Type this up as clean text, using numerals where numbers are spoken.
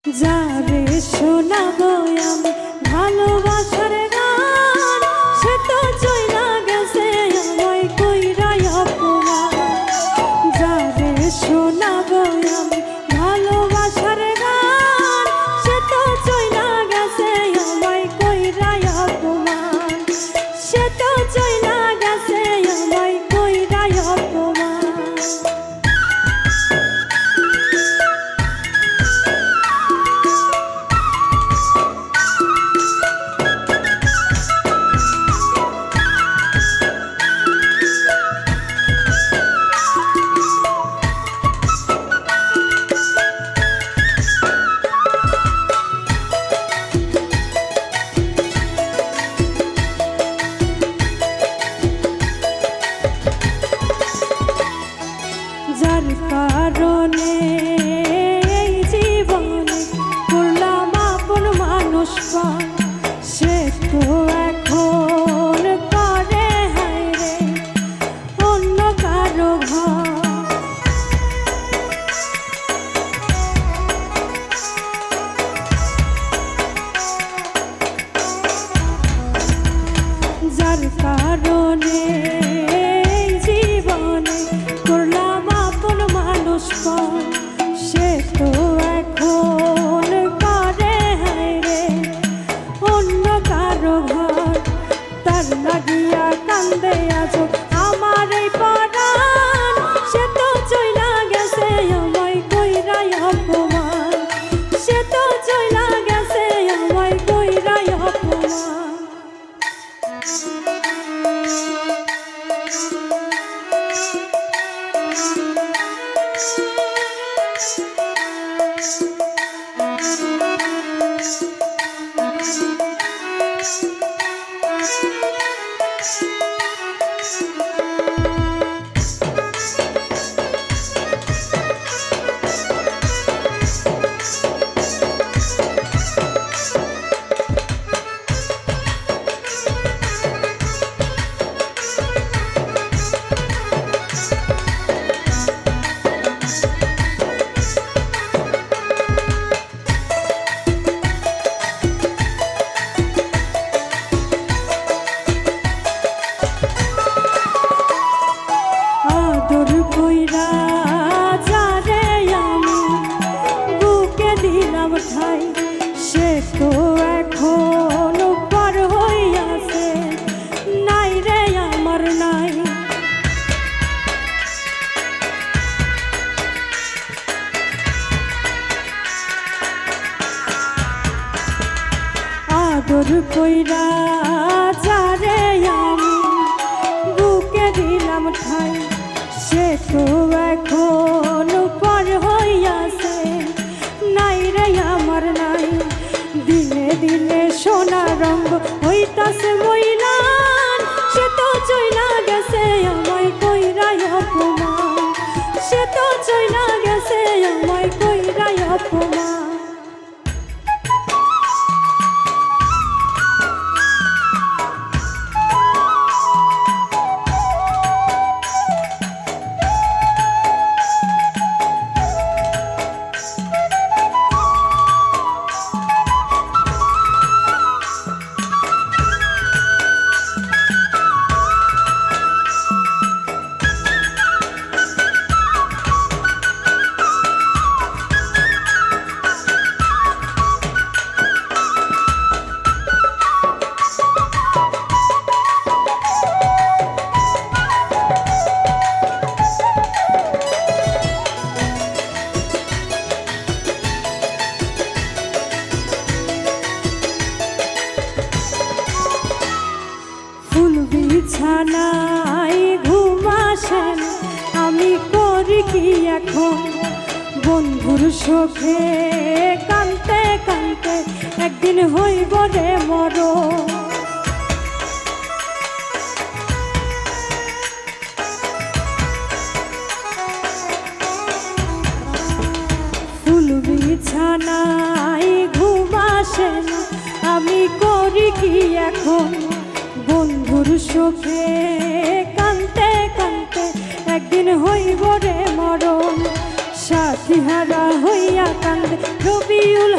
যারে শোনাবো আমি ভালোবাসার গান, সে তো চইলা গেছে আমায় কইরা অপমান। যারে শোনাবো আমি ভালোবাসার গান, সে তো চইলা গেছে আমায় কইরা অপমান। সে তো চইলা গেছে আমায় কইরা অপমান। যার কারণে এই জীবনে করলাম আপন মানুষ পান, সে তো এখন করে হায়রে অন্য কারো ঘর। যার কারণে এই জীবনে করলাম আপন মানুষ পান, সে তো এখন করে হায়রে অন্য কারো ঘর। তার লাগিয়া কান্দে আজো আমার এই পরাণ, সে তো চইলা গেছে আমায় কইরা অপমান। সে তো চইলা গেছে আমায় কইরা অপমান। আদর কইরা যারে আমি বুকে দিলাম ঠাই, সে তো এখন পার হইয়াছে নাই রে আমার নাই। আদর কইরা যারে আমি বুকে দিলাম ঠাই, সে তো এখন পর হইয়াছে নাই রে আমার নাই। দিনে দিনে সোনা রঙ হইতাছে মইলান, সে তো চইলা গেছে আমায় কইরা অপমান। সে তো চইলা গেছে আমায় কইরা অপমান। বিছানায় ঘুম আসে না, আমি করি কি এখন বন্ধুর শোকে কানতে কানতে একদিন হইব রে মরণ। ফুল বিছানায় ঘুম আসে না, আমি করি কি এখন বন্ধুর শোকে কানতে কানতে একদিন হইব রে মরণ। সাথী হারা হইয়া কান্দে রবিউল